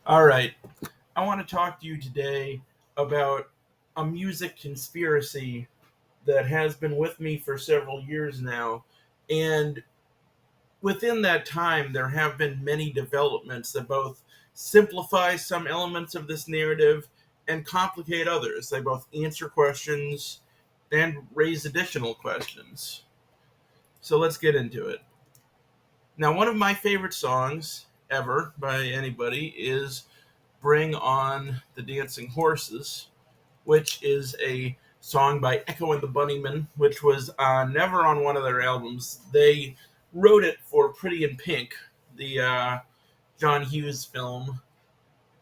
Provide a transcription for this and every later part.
All right. I want to talk to you today about a music conspiracy that has been with me for several years now. And within that time, there have been many developments that both simplify some elements of this narrative and complicate others. They both answer questions and raise additional questions. So let's get into it. Now, one of my favorite songs ever by anybody is Bring On the Dancing Horses, which is a song by Echo and the Bunnymen, which was never on one of their albums. They wrote it for Pretty in Pink, the John Hughes film.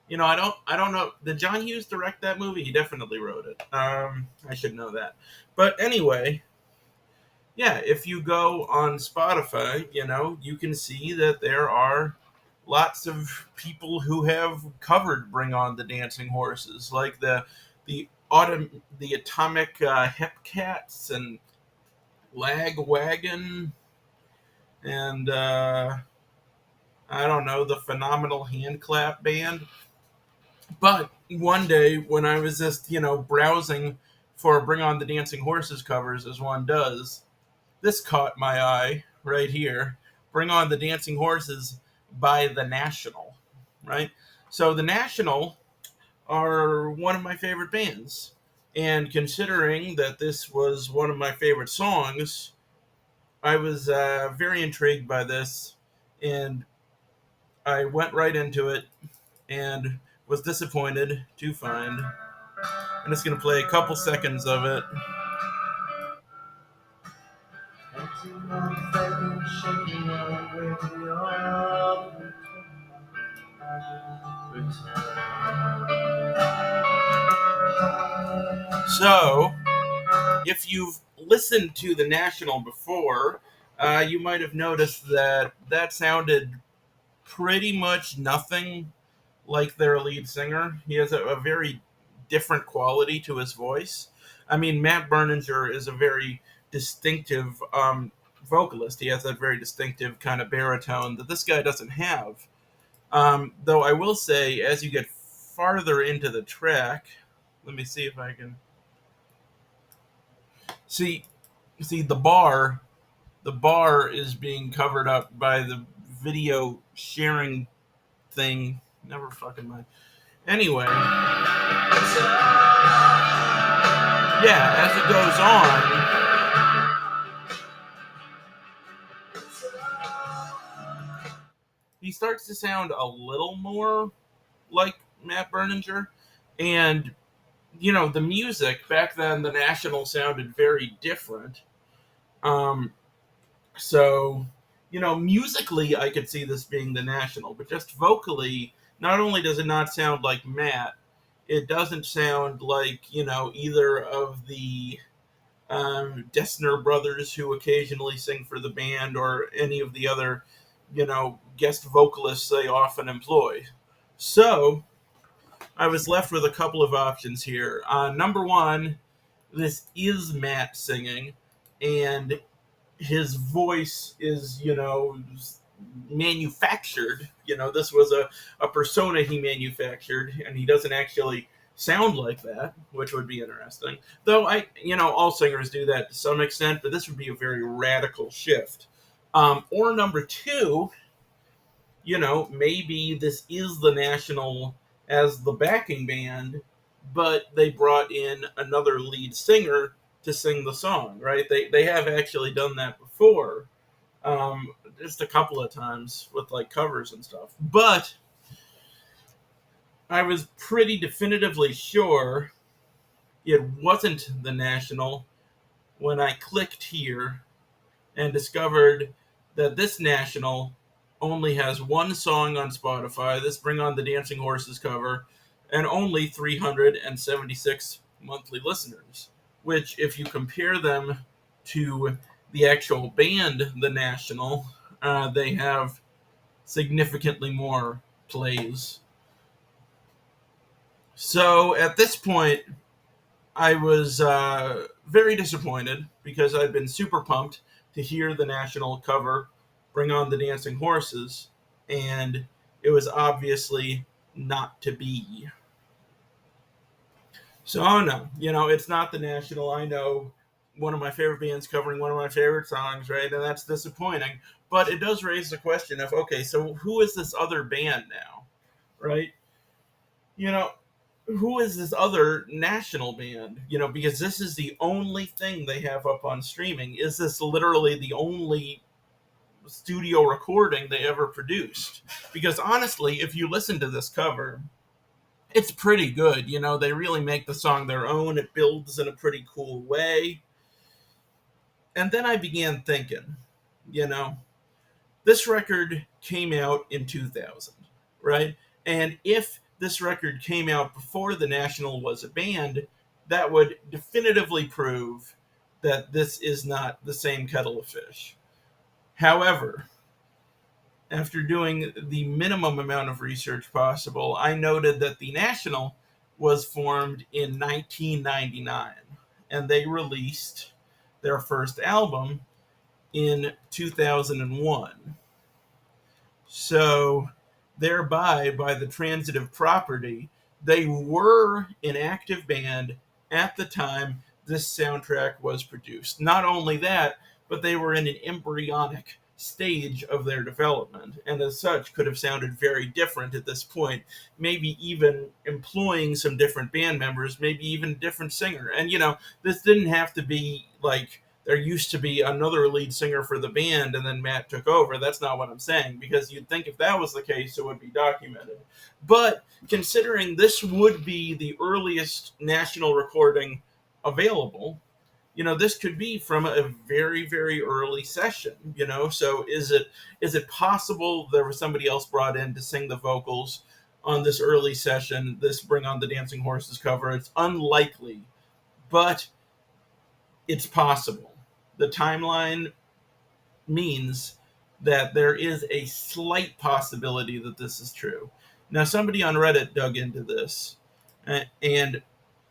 I don't know. Did John Hughes direct that movie? He definitely wrote it. I should know that. But anyway, yeah, if you go on Spotify, you can see that there are lots of people who have covered "Bring On the Dancing Horses," like the Atomic Hepcats and Lagwagon, and I don't know, the Phenomenal Handclap Band. But one day when I was just browsing for "Bring On the Dancing Horses" covers, as one does, this caught my eye right here. Bring On the Dancing Horses by The National, right? So The National are one of my favorite bands. And considering that this was one of my favorite songs, I was very intrigued by this. And I went right into it and was disappointed to find. I'm just going to play a couple seconds of it. So, if you've listened to The National before, you might have noticed that that sounded pretty much nothing like their lead singer. He has a very different quality to his voice. I mean, Matt Berninger is a very distinctive vocalist. He has that very distinctive kind of baritone that this guy doesn't have. Though I will say, as you get farther into the track, let me see if I can see. See the bar is being covered up by the video sharing thing. Never fucking mind. Anyway, yeah, as it goes on, he starts to sound a little more like Matt Berninger. And, the music back then, the National sounded very different. Um, so, musically, I could see this being the National, but just vocally, not only does it not sound like Matt, it doesn't sound like, either of the Dessner brothers who occasionally sing for the band or any of the other, guest vocalists they often employ. So I was left with a couple of options here. Number one, this is Matt singing, and his voice is, manufactured. This was a persona he manufactured, and he doesn't actually sound like that, which would be interesting. Though all singers do that to some extent, but this would be a very radical shift. Or number two, maybe this is the National as the backing band, but they brought in another lead singer to sing the song, right? They have actually done that before, just a couple of times with like covers and stuff. But I was pretty definitively sure it wasn't the National when I clicked here and discovered that this National only has one song on Spotify, this Bring On the Dancing Horses cover, and only 376 monthly listeners. Which, if you compare them to the actual band, The National, they have significantly more plays. So at this point, I was very disappointed because I'd been super pumped to hear the National cover Bring On the Dancing Horses, and it was obviously not to be. So, oh no, it's not the National. I know one of my favorite bands covering one of my favorite songs, right? And that's disappointing. But it does raise the question of, okay, so who is this other band now, right? You know, who is this other national band? Because this is the only thing they have up on streaming. Is this literally the only studio recording they ever produced? Because honestly, if you listen to this cover, it's pretty good. They really make the song their own. It builds in a pretty cool way. And then I began thinking, you know, this record came out in 2000, right? And if this record came out before the National was a band, that would definitively prove that this is not the same kettle of fish. However, after doing the minimum amount of research possible, I noted that the National was formed in 1999 and they released their first album in 2001. So, thereby, by the transitive property, they were an active band at the time this soundtrack was produced. Not only that, but they were in an embryonic stage of their development, and as such could have sounded very different at this point, maybe even employing some different band members, maybe even a different singer. And this didn't have to be like there used to be another lead singer for the band and then Matt took over. That's not what I'm saying, because you'd think if that was the case, it would be documented. But considering this would be the earliest National recording available, this could be from a very, very early session, so is it possible there was somebody else brought in to sing the vocals on this early session, this Bring on the Dancing Horses cover? It's unlikely, but it's possible. The timeline means that there is a slight possibility that this is true. Now, somebody on Reddit dug into this, and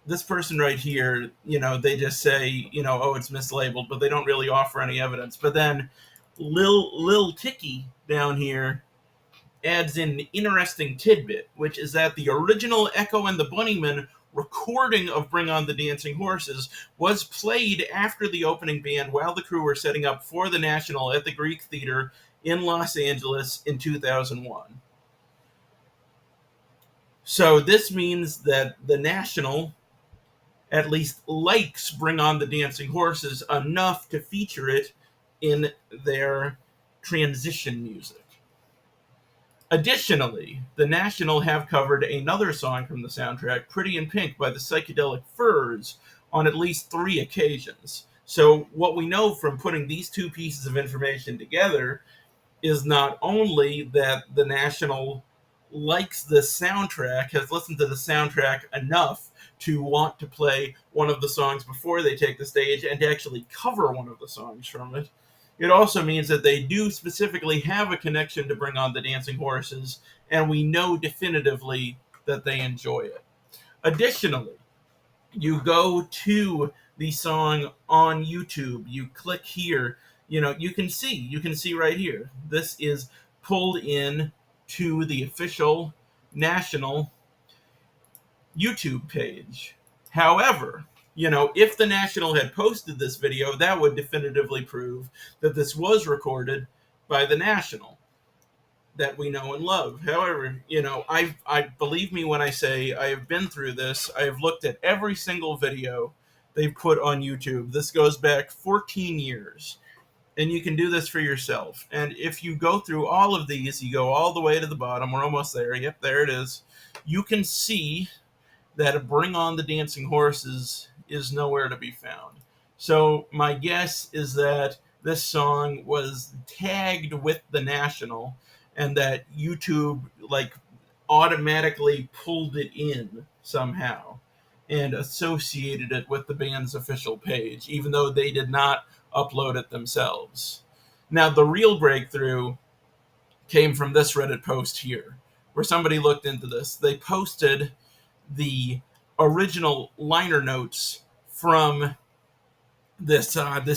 this person right here, they just say, oh, it's mislabeled, but they don't really offer any evidence. But then Lil Ticky down here adds in an interesting tidbit, which is that the original Echo and the Bunnymen recording of Bring on the Dancing Horses was played after the opening band while the crew were setting up for the National at the Greek Theater in Los Angeles in 2001. So this means that the National at least likes Bring on the Dancing Horses enough to feature it in their transition music. Additionally, the National have covered another song from the soundtrack, Pretty in Pink by the Psychedelic Furs, on at least 3 occasions. So what we know from putting these two pieces of information together is not only that the National likes the soundtrack, has listened to the soundtrack enough to want to play one of the songs before they take the stage and to actually cover one of the songs from it. It also means that they do specifically have a connection to Bring on the Dancing Horses, and we know definitively that they enjoy it. Additionally, you go to the song on YouTube, you click here, you can see right here. This is pulled in to the official National YouTube page. However, if the National had posted this video, that would definitively prove that this was recorded by the National that we know and love. However, I believe me when I say I have been through this. I have looked at every single video they've put on YouTube. This goes back 14 years. And you can do this for yourself. And if you go through all of these, you go all the way to the bottom. We're almost there. Yep, there it is. You can see that Bring on the Dancing Horses is nowhere to be found. So my guess is that this song was tagged with the National and that YouTube automatically pulled it in somehow and associated it with the band's official page, even though they did not upload it themselves. Now, the real breakthrough came from this Reddit post here, where somebody looked into this. They posted the original liner notes from this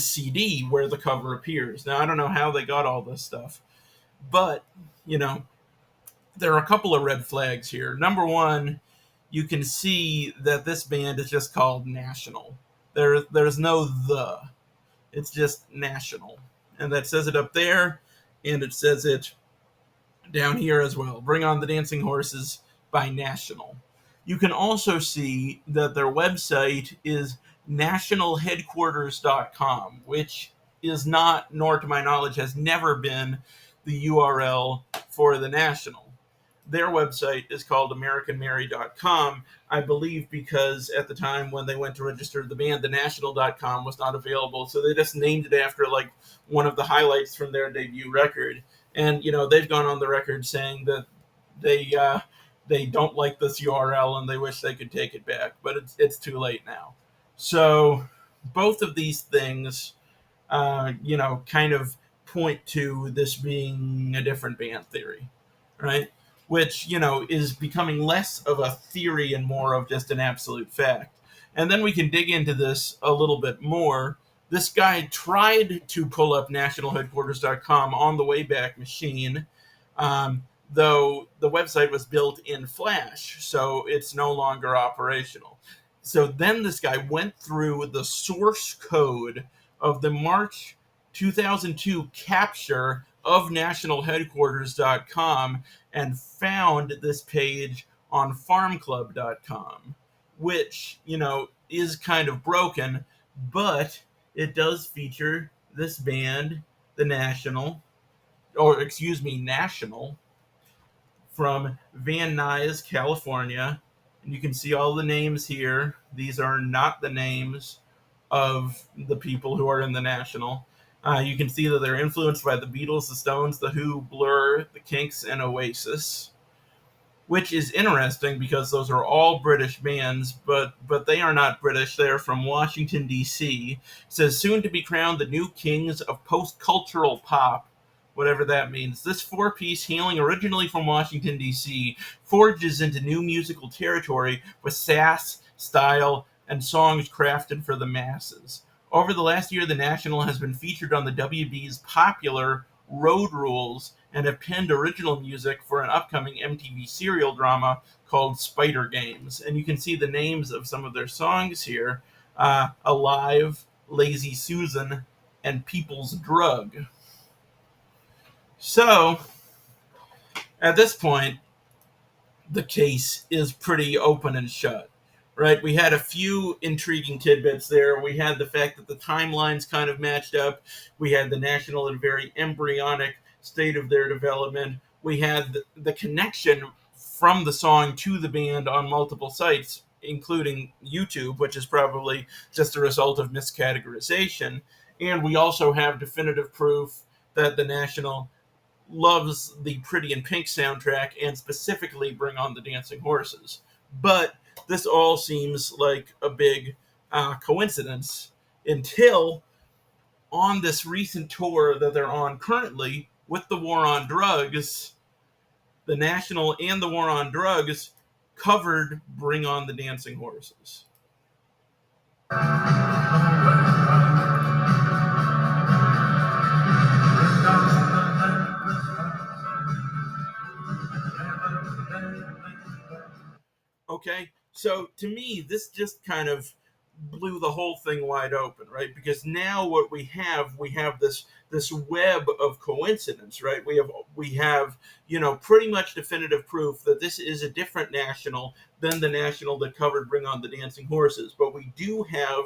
CD where the cover appears. Now, I don't know how they got all this stuff, but there are a couple of red flags here. Number one, you can see that this band is just called National. There's no the. It's just National. And that says it up there, and it says it down here as well. Bring on the Dancing Horses by National. You can also see that their website is nationalheadquarters.com, which is not, nor to my knowledge, has never been the URL for the National. Their website is called AmericanMary.com, I believe, because at the time when they went to register the band, the National.com was not available. So they just named it after like one of the highlights from their debut record. And they've gone on the record saying that they don't like this URL and they wish they could take it back, but it's too late now. So both of these things, kind of point to this being a different band theory, right? Which, is becoming less of a theory and more of just an absolute fact. And then we can dig into this a little bit more. This guy tried to pull up nationalheadquarters.com on the Wayback Machine, though the website was built in Flash, so it's no longer operational. So then this guy went through the source code of the March 2002 capture of nationalheadquarters.com and found this page on farmclub.com, which, is kind of broken, but it does feature this band, the National, National, from Van Nuys, California. And you can see all the names here. These are not the names of the people who are in the National. You can see that they're influenced by the Beatles, the Stones, the Who, Blur, the Kinks, and Oasis, which is interesting because those are all British bands, but they are not British. They are from Washington, D.C. It says, soon to be crowned the new kings of post-cultural pop, whatever that means. This four-piece, hailing originally from Washington, D.C., forges into new musical territory with sass, style, and songs crafted for the masses. Over the last year, the National has been featured on the WB's popular Road Rules and have penned original music for an upcoming MTV serial drama called Spider Games. And you can see the names of some of their songs here. Alive, Lazy Susan, and People's Drug. So, at this point, the case is pretty open and shut. Right, we had a few intriguing tidbits there. We had the fact that the timelines kind of matched up. We had the National in a very embryonic state of their development. We had the connection from the song to the band on multiple sites, including YouTube, which is probably just a result of miscategorization. And we also have definitive proof that the National loves the Pretty in Pink soundtrack and specifically Bring on the Dancing Horses. But this all seems like a big coincidence until on this recent tour that they're on currently with the War on Drugs, the National and the War on Drugs covered Bring on the Dancing Horses. Okay, so to me, this just kind of blew the whole thing wide open, right? Because now what we have this web of coincidence, right? We have pretty much definitive proof that this is a different National than the National that covered Bring on the Dancing Horses, but we do have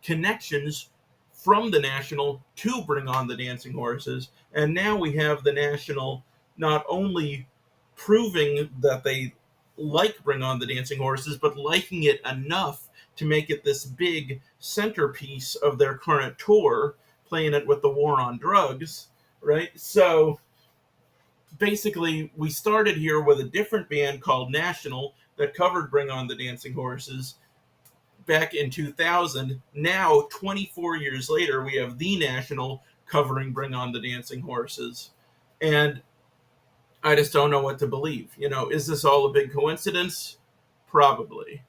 connections from the National to Bring on the Dancing Horses, and now we have the National not only proving that they like Bring on the Dancing Horses, but liking it enough to make it this big centerpiece of their current tour, playing it with the War on Drugs, right? So basically, we started here with a different band called National that covered Bring on the Dancing Horses back in 2000. Now, 24 years later, we have the National covering Bring on the Dancing Horses. And I just don't know what to believe. Is this all a big coincidence? Probably.